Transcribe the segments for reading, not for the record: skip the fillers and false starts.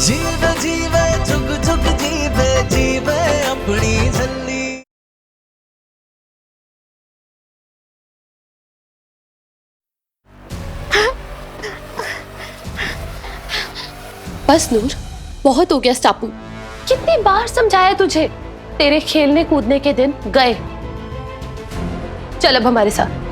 जीवे जीवे झुक झुक जीवे जीवे अपनी झल्ली। बस नूर, बहुत हो गया स्टापू। कितनी बार समझाया तुझे, तेरे खेलने कूदने के दिन गए। चल अब हमारे साथ।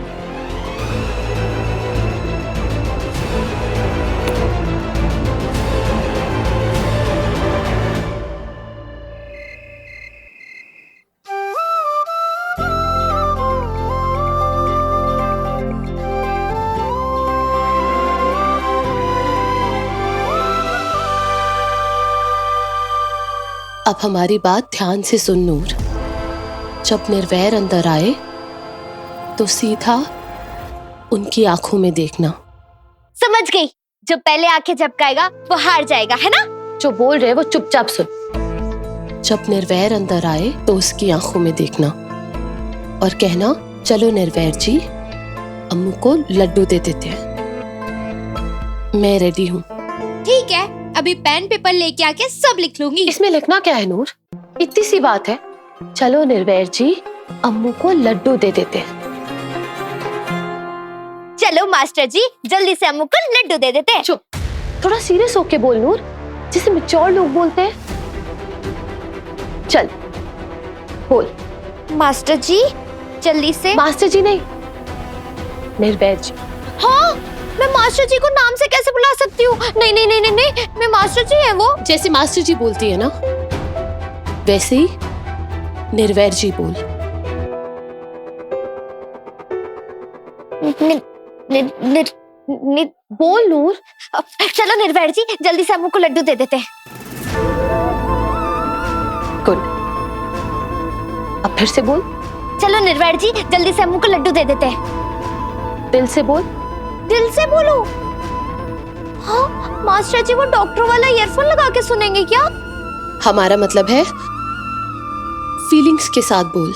अब हमारी बात ध्यान से सुन नूर। जब निर्वैर अंदर आए तो सीधा उनकी आंखों में देखना। समझ गई, जो पहले आंखें झपकाएगा वो हार जाएगा, है ना? जो बोल रहे वो चुपचाप सुन। जब निर्वैर अंदर आए तो उसकी आंखों में देखना और कहना, चलो निर्वैर जी, अम्मू को लड्डू दे देते हैं। मैं रेडी हूँ। ठीक है, अभी पेन पेपर लेके आके सब लिख लूंगी। इसमें लिखना क्या है नूर, इतनी सी बात है। चलो निर्वैर जी, अम्मू को लड्डू दे देते हैं। चलो मास्टर जी, जल्दी से अम्मू को लड्डू दे देते हैं। चुप, थोड़ा सीरियस होके बोल नूर, जिसे मैच्योर लोग बोलते हैं। चल बोल। मास्टर जी जल्दी से। मास्टर जी नहीं, निर्वैर जी। हाँ, मैं मास्टर जी को नाम से कैसे बुला सकती हूँ? नहीं नहीं नहीं नहीं नहीं, मैं मास्टर जी है वो। जैसे मास्टर जी बोलती है ना, वैसे ही निर्वैर जी बोल। बोल नूर। चलो निर्वैर जी, जल्दी से अम्मू को लड्डू दे देते हैं। गुड, अब फिर से बोल। चलो निर्वैर जी, जल्दी से अम्मू को लड्डू दे देते हैं। दिल से बोल। दिल से बोलो। हाँ, मास्टर जी वो डॉक्टर वाला ईयरफोन लगा के सुनेंगे क्या? हमारा मतलब है फीलिंग्स के साथ बोल,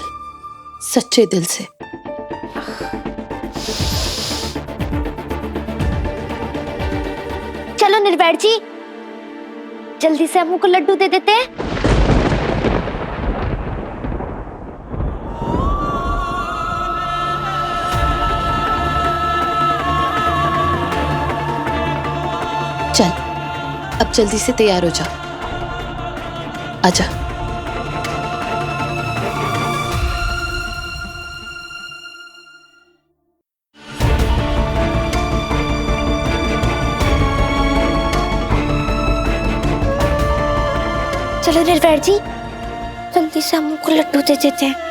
सच्चे दिल से। चलो निर्वैर जी, जल्दी से अम्मू को लड्डू दे देते हैं। चल अब जल्दी से तैयार हो जा, आजा। चलो निर्वैर जी, जल्दी से अम्मू को लड्डू दे देते हैं।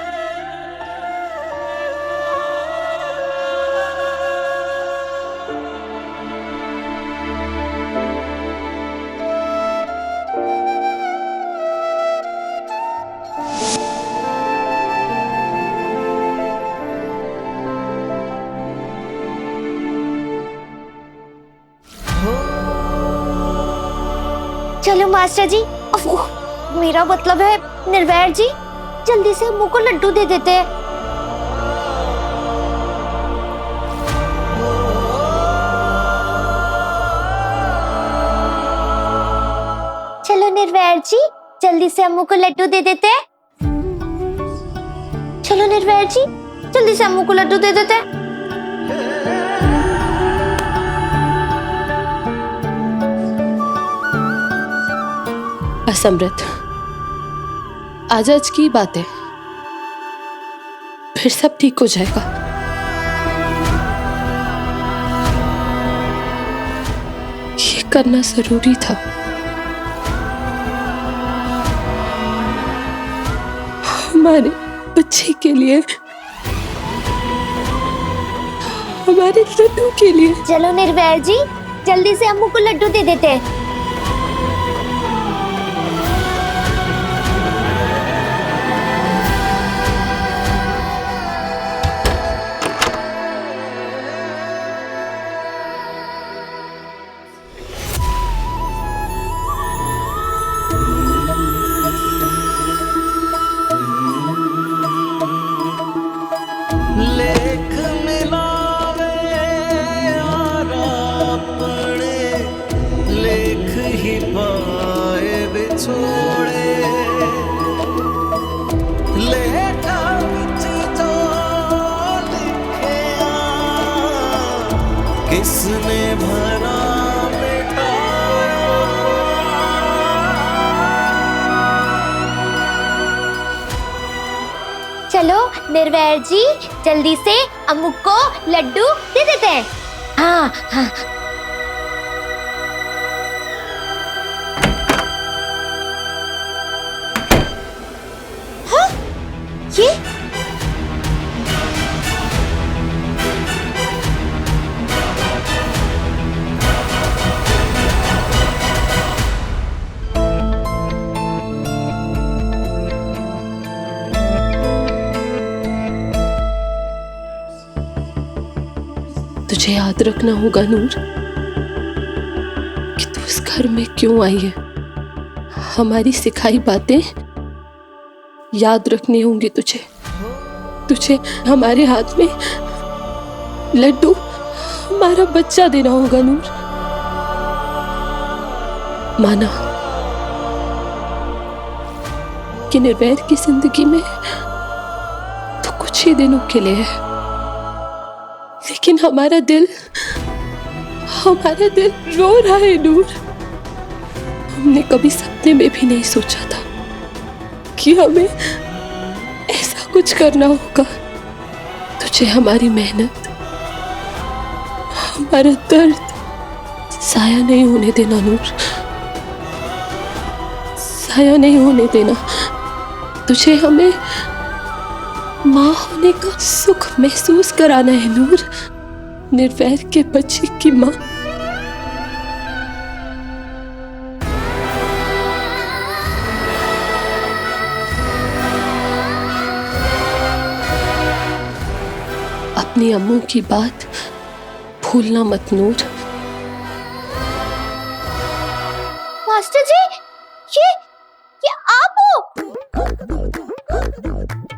चलो मास्टर जी, मेरा मतलब है निर्वैर जी, जल्दी से अम्मू को लड्डू दे देते हैं। चलो निर्वैर जी, जल्दी से अम्मू को लड्डू दे देते हैं। चलो निर्वैर जी, जल्दी से अम्मू को लड्डू दे देते हैं। बस अमृत, आज आज की बात है, फिर सब ठीक हो जाएगा। ये करना जरूरी था। हमारे बच्चे के लिए, हमारे लड्डू के लिए। चलो निर्वैर जी, जल्दी से अम्मू को लड्डू दे देते हैं। लेख मिलावे यार अपने लेख छोड़े लेटा विच जो लिखिया किसने भरा मिटाया। चलो निर्वैर जी, जल्दी से अम्मू को लड्डू दे देते हैं। हाँ हाँ। हाँ? ये तुझे याद रखना होगा नूर कि तू इस घर में क्यों आई है। हमारी सिखाई बातें याद रखनी होंगी तुझे। तुझे हमारे हाथ में लड्डू हमारा बच्चा देना होगा नूर। माना कि निर्वैर की जिंदगी में तो कुछ ही दिनों के लिए है, लेकिन हमारा दिल रो रहा है नूर। हमने कभी सपने में भी नहीं सोचा था कि हमें ऐसा कुछ करना होगा। तुझे हमारी मेहनत, हमारा दर्द साया नहीं होने देना नूर, साया नहीं होने देना। तुझे हमें माँ होने का सुख महसूस कराना है नूर, निर्वैर के बच्चे की माँ। अपनी अम्मू की बात भूलना मत नूर। मास्टर जी, ये आप हो?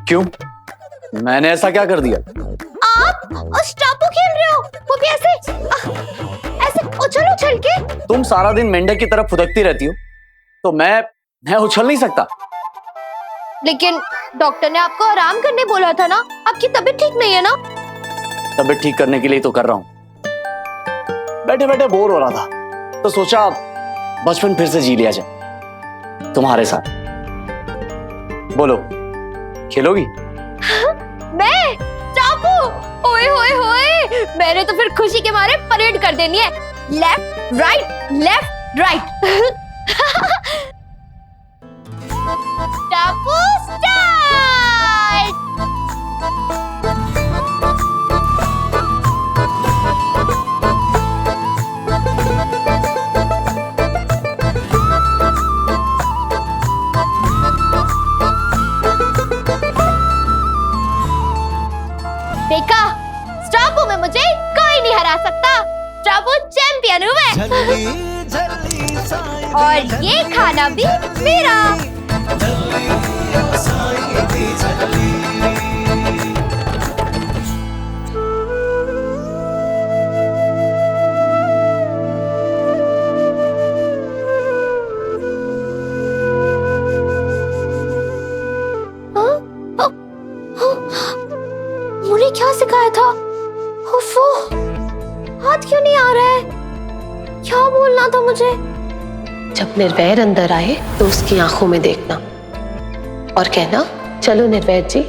क्यों? मैंने ऐसा क्या कर दिया? आप स्टापू खेल रहे हो, वो भी ऐसे उछल उछल के। तुम सारा दिन मेंढक की तरफ फुदकती रहती हो, तो मैं उछल नहीं सकता। लेकिन डॉक्टर ने आपको आराम करने बोला था ना, आपकी तबीयत ठीक नहीं है ना? तबीयत ठीक करने के लिए तो कर रहा हूं। बैठे बैठे बोर हो रहा था तो सोचा बचपन फिर से जी लिया जाए तुम्हारे साथ। बोलो, खेलोगी? मैं चापू? ओए होए होए, मैंने तो फिर खुशी के मारे परेड कर देनी है। लेफ्ट राइट चापू स्टार्ट। देखा, स्टापू में मुझे कोई नहीं हरा सकता। स्टापू चैंपियन हूँ मैं। झल्ली झल्ली साई और ये खाना भी मेरा। झल्ली साई दी झल्ली। मुझे क्या सिखाया था? उफ़ो, हाथ क्यों नहीं आ रहा है? क्या बोलना था मुझे? जब निर्वैर अंदर आए तो उसकी आंखों में देखना और कहना, चलो निर्वैर जी,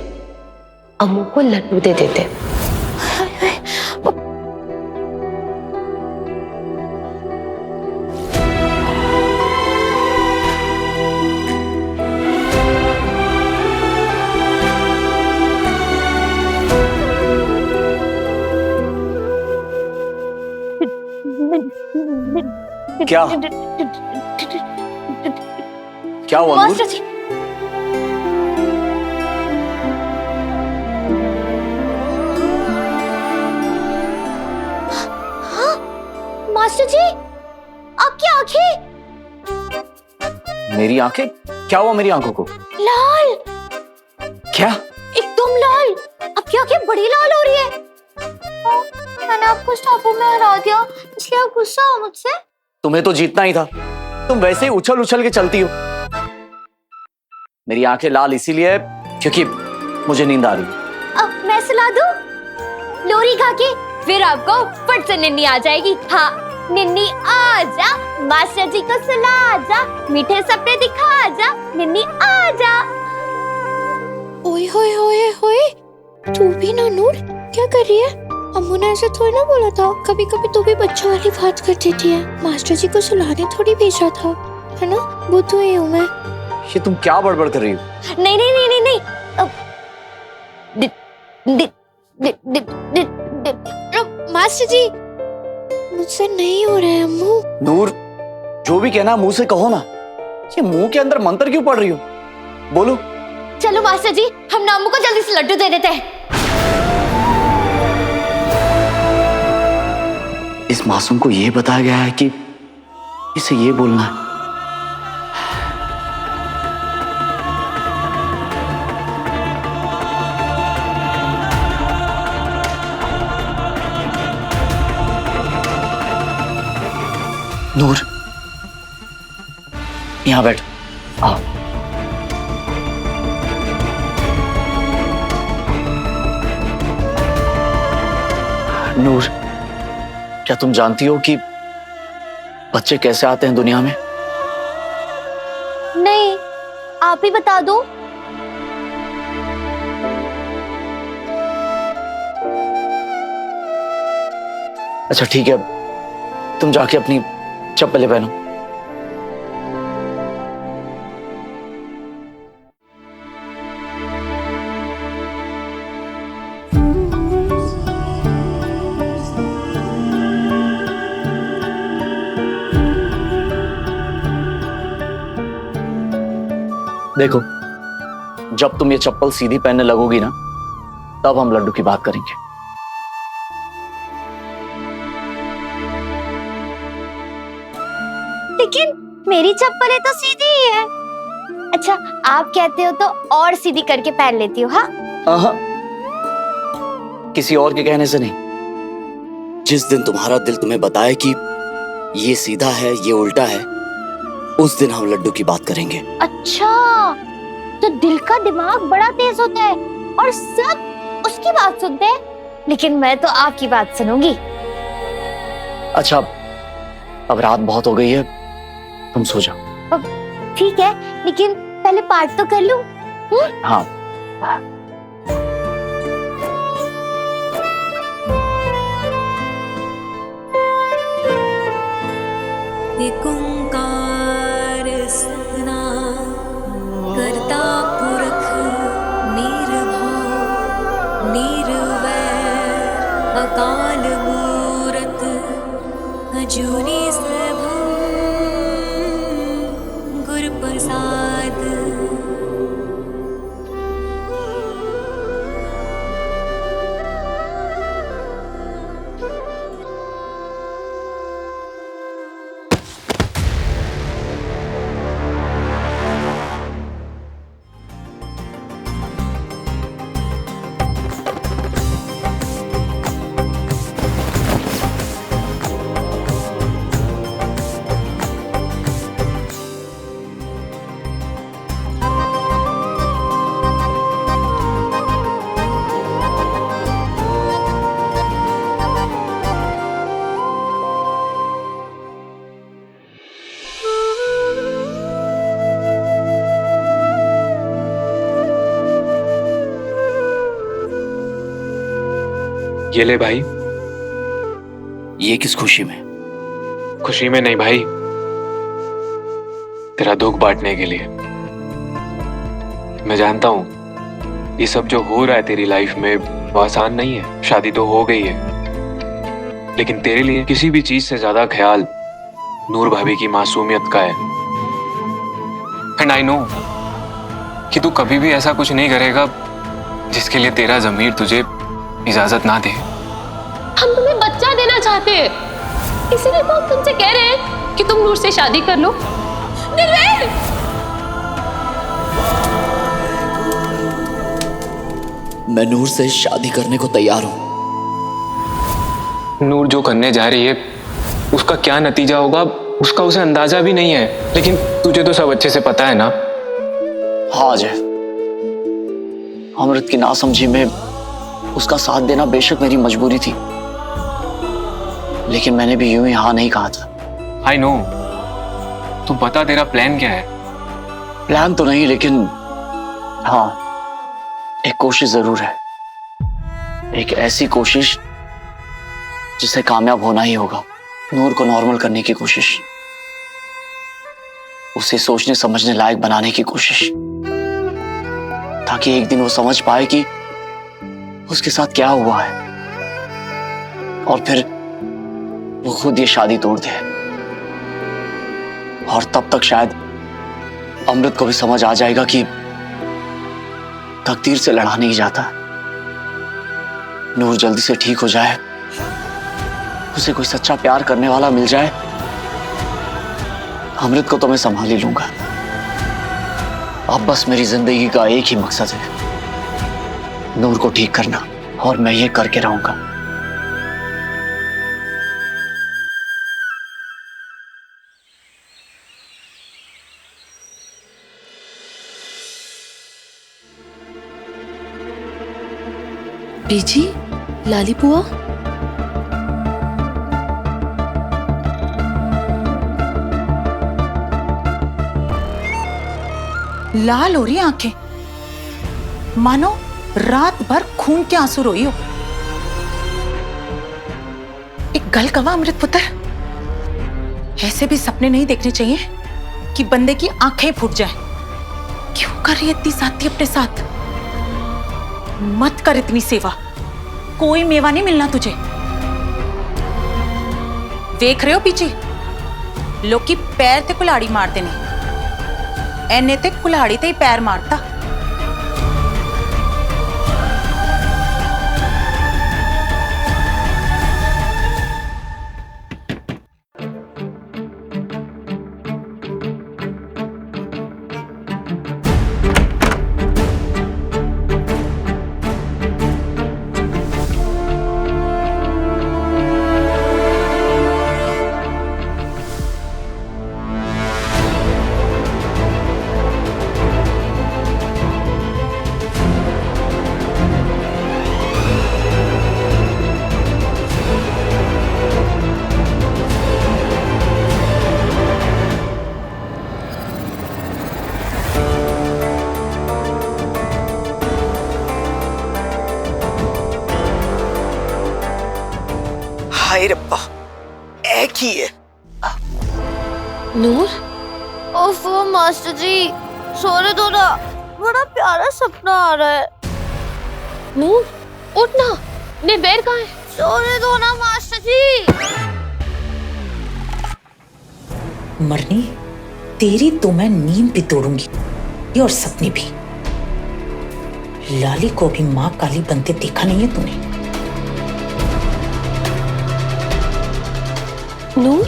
अम्मू को लड्डू दे देते। क्या? क्या हुआ नूर? मास्टर जी, हाँ, मास्टर जी, आपकी आंखें मेरी आंखें? क्या हुआ मेरी आंखों को? लाल, क्या? एकदम लाल। आपकी आंखें बड़ी लाल हो रही है। मैंने आपको स्टापू में हरा दिया, इसलिए आप गुस्सा हो मुझसे? तुम्हें तो जीतना ही था। तुम वैसे ही उछल उछल के चलती हो। मेरी आंखें लाल इसीलिए क्योंकि मुझे नींद आ रही है। अब मैं सुला दूं लोरी गा के, फिर आपको फट से निन्नी आ जाएगी। हाँ, निन्नी आजा, मास्टर जी को सुला जा, मीठे सपने दिखा जा, निन्नी आजा। ओए होए होए होए, तू भी ना नूर, क्या कर रही है? अम्मू ने ऐसे थोड़ी ना बोला था। कभी कभी तू भी बच्चों वाली बात कर देती है। मास्टर जी को सुलाने थोड़ी भेजा था, है ना? वो तो ही हूँ मैं। ये तुम क्या बड़बड़ कर रही हो? नहीं नहीं नहीं नहीं नहीं, मास्टर जी, मुझसे नहीं हो रहा है अम्मू। नूर, जो भी कहना मुंह से कहो ना। ये मुंह के अंदर मंत्र क्यों पढ़ रही हो? बोलो। चलो मास्टर जी, हम नामू को जल्दी से लड्डू दे देते हैं। इस मासूम को ये बताया गया है कि इसे ये बोलना है। नूर, यहां बैठ। आओ। नूर, क्या तुम जानती हो कि बच्चे कैसे आते हैं दुनिया में? नहीं, आप ही बता दो। अच्छा ठीक है, तुम जाके अपनी चप्पलें पहनो। देखो, जब तुम ये चप्पल सीधी पहनने लगोगी ना, तब हम लड्डू की बात करेंगे। लेकिन मेरी चप्पलें तो सीधी ही है। अच्छा, आप कहते हो तो और सीधी करके पहन लेती हूँ। हाँ, किसी और के कहने से नहीं। जिस दिन तुम्हारा दिल तुम्हें बताए कि ये सीधा है, ये उल्टा है, उस दिन हम लड्डू की बात करेंगे। अच्छा, तो दिल का दिमाग बड़ा तेज होता है और सब उसकी बात सुनते हैं, लेकिन मैं तो आपकी बात सुनूंगी। अच्छा, अब रात बहुत हो गई है, तुम सो जाओ। ठीक है, लेकिन पहले पाठ तो कर लूं। हाँ। एक ओंकार सतनाम, करता पुरख निर्भव निर्वैर, अकाल मूरत अजूनी सैभम, गुर प्रसाद। ये ले भाई। ये किस खुशी में? खुशी में नहीं भाई, तेरा दुख बांटने के लिए। मैं जानता हूं ये सब जो हो रहा है तेरी लाइफ में वो आसान नहीं है। शादी तो हो गई है, लेकिन तेरे लिए किसी भी चीज से ज्यादा ख्याल नूर भाभी की मासूमियत का है। एंड आई नो कि तू कभी भी ऐसा कुछ नहीं करेगा जिसके लिए तेरा ज़मीर तुझे इजाजत ना दे। हम तुम्हें बच्चा देना चाहते हैं, इसीलिए तो हम तुमसे कह रहे हैं कि तुम नूर से शादी कर लो। निर्वेद! मैं नूर से शादी करने को तैयार हूं। नूर जो करने जा रही है उसका क्या नतीजा होगा उसका उसे अंदाजा भी नहीं है, लेकिन तुझे तो सब अच्छे से पता है ना। हाँ अजय, अमृत की नासमझी में उसका साथ देना बेशक मेरी मजबूरी थी, लेकिन मैंने भी यूं ही हाँ नहीं कहा था। आई नो, तू बता तेरा प्लान क्या है? प्लान तो नहीं, लेकिन हाँ एक कोशिश जरूर है। एक ऐसी कोशिश जिसे कामयाब होना ही होगा। नूर को नॉर्मल करने की कोशिश, उसे सोचने समझने लायक बनाने की कोशिश, ताकि एक दिन वो समझ पाए कि उसके साथ क्या हुआ है, और फिर वो खुद ये शादी तोड़ दे। और तब तक शायद अमृत को भी समझ आ जाएगा कि तकदीर से लड़ा नहीं जाता। नूर जल्दी से ठीक हो जाए, उसे कोई सच्चा प्यार करने वाला मिल जाए, अमृत को तो मैं संभाल ही लूंगा। अब बस मेरी जिंदगी का एक ही मकसद है, नूर को ठीक करना, और मैं ये करके रहूंगा। बीजी, लाली बुआ, लाल हो रही आंखें, मानो रात भर खून के आंसू रोई हो। एक गल कवा अमृत पुत्र, ऐसे भी सपने नहीं देखने चाहिए कि बंदे की आंखें फूट जाए। क्यों कर रही है इतनी साथी अपने साथ? मत कर इतनी सेवा, कोई मेवा नहीं मिलना तुझे। देख रहे हो पीछे लोग की पैर ते कुल्हाड़ी मारते नहीं, एने ते कुल्हाड़ी ते ही पैर मारता। हाय रब्बा, एक ही है। नूर, ओफो मास्टर जी, सोने दो ना, बड़ा प्यारा सपना आ रहा है। नूर उठ ना, निर्वैर कहाँ है? सोने दो ना मास्टर जी। मरनी तेरी तो मैं नींद भी तोड़ूंगी और सपने भी। लाली को भी माँ काली बनते देखा नहीं है तूने? नूर,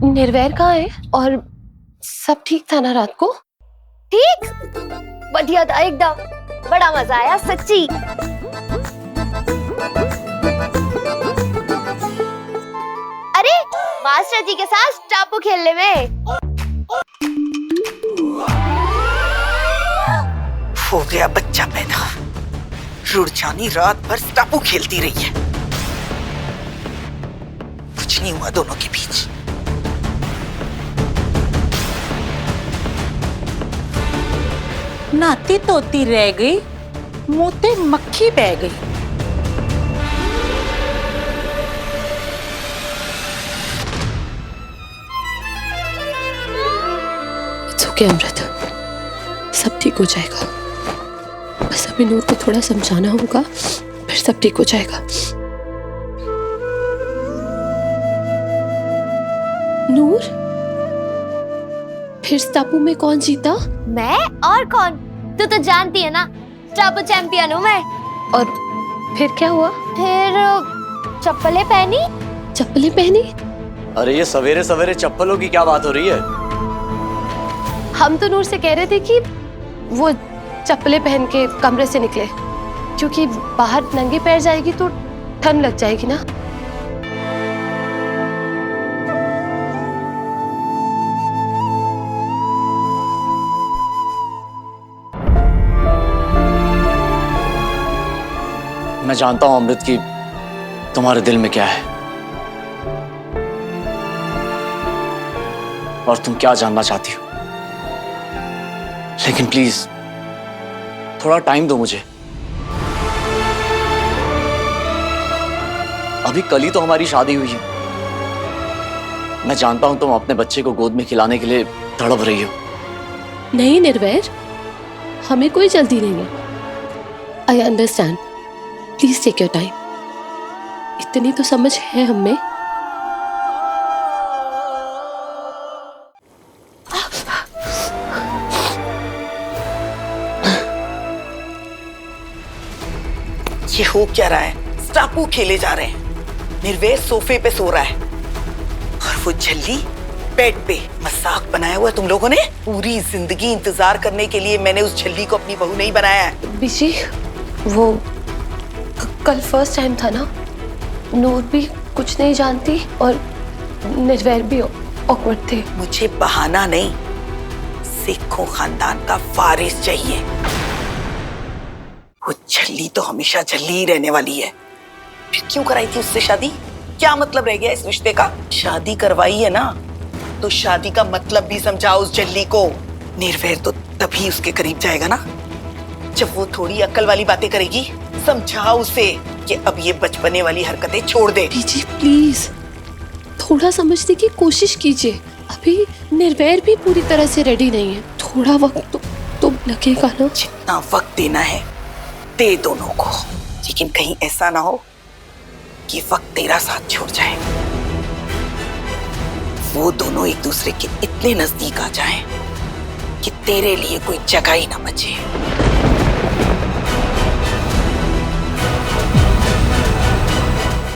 निर्वैर कहाँ है? और सब ठीक था ना रात को? ठीक, बढ़िया था एकदम, बड़ा मजा आया सच्ची। अरे मास्टर जी के साथ टापू खेलने में। हो गया बच्चा पैदा, रुड़चानी रात भर टापू खेलती रही है, कुछ नहीं हुआ दोनों के बीच। नाती तोती रह गई, मुंह ते मक्खी बह गई। इट्स ओके अमृत, सब ठीक हो जाएगा। बस अभी नूर को थोड़ा समझाना होगा, फिर सब ठीक हो जाएगा। नूर, फिर इस टापू में कौन जीता? मैं और कौन, तू तो जानती है ना, टापू चैंपियन हूँ मैं। और फिर क्या हुआ? फिर चप्पलें पहनी। चप्पलें पहनी? अरे ये सवेरे सवेरे चप्पलों की क्या बात हो रही है? हम तो नूर से कह रहे थे कि वो चप्पलें पहन के कमरे से निकले, क्योंकि बाहर नंगे पैर जाएगी तो ठंड लग जाएगी ना। मैं जानता हूं अमृत की तुम्हारे दिल में क्या है और तुम क्या जानना चाहती हो, लेकिन प्लीज थोड़ा टाइम दो मुझे। अभी कल ही तो हमारी शादी हुई है। मैं जानता हूं तुम अपने बच्चे को गोद में खिलाने के लिए तड़प रही हो। नहीं निर्वैर, हमें कोई जल्दी नहीं है। I understand, please take your time. इतनी तो समझ है हमें। ये हो क्या रहा है? स्टापू खेले जा रहे हैं। निर्वैर सोफे पे सो रहा है और वो झल्ली बेड पे। मजाक बनाया हुआ तुम लोगों ने। पूरी जिंदगी इंतजार करने के लिए मैंने उस झल्ली को अपनी बहू नहीं बनाया है। बिजी, वो कल फर्स्ट टाइम था ना। नूर भी कुछ नहीं जानती और निर्वैर भी ऑकवर्ड थे। मुझे बहाना नहीं, सिखों खानदान का वारिस चाहिए। वो झल्ली तो हमेशा झल्ली ही रहने वाली है। फिर क्यों कराई थी उससे शादी? क्या मतलब रह गया इस रिश्ते का? शादी करवाई है ना, तो शादी का मतलब भी समझाओ उस झल्ली को। निर्वैर तो तभी उसके करीब जाएगा ना जब वो थोड़ी अक्ल वाली बातें करेगी। समझाओ उसे कि अब ये बचपने वाली हरकतें छोड़ दे। बीजी प्लीज थोड़ा समझने की कोशिश कीजिए। अभी निर्वैर भी पूरी तरह से रेडी नहीं है। थोड़ा वक्त तो लगेगा ना। जितना वक्त देना है दे दोनों को, लेकिन कहीं ऐसा ना हो कि वक्त तेरा साथ छोड़ जाए। वो दोनों एक दूसरे के इतने नजदीक आ जाएं कि तेरे लिए कोई जगह ही ना बचे।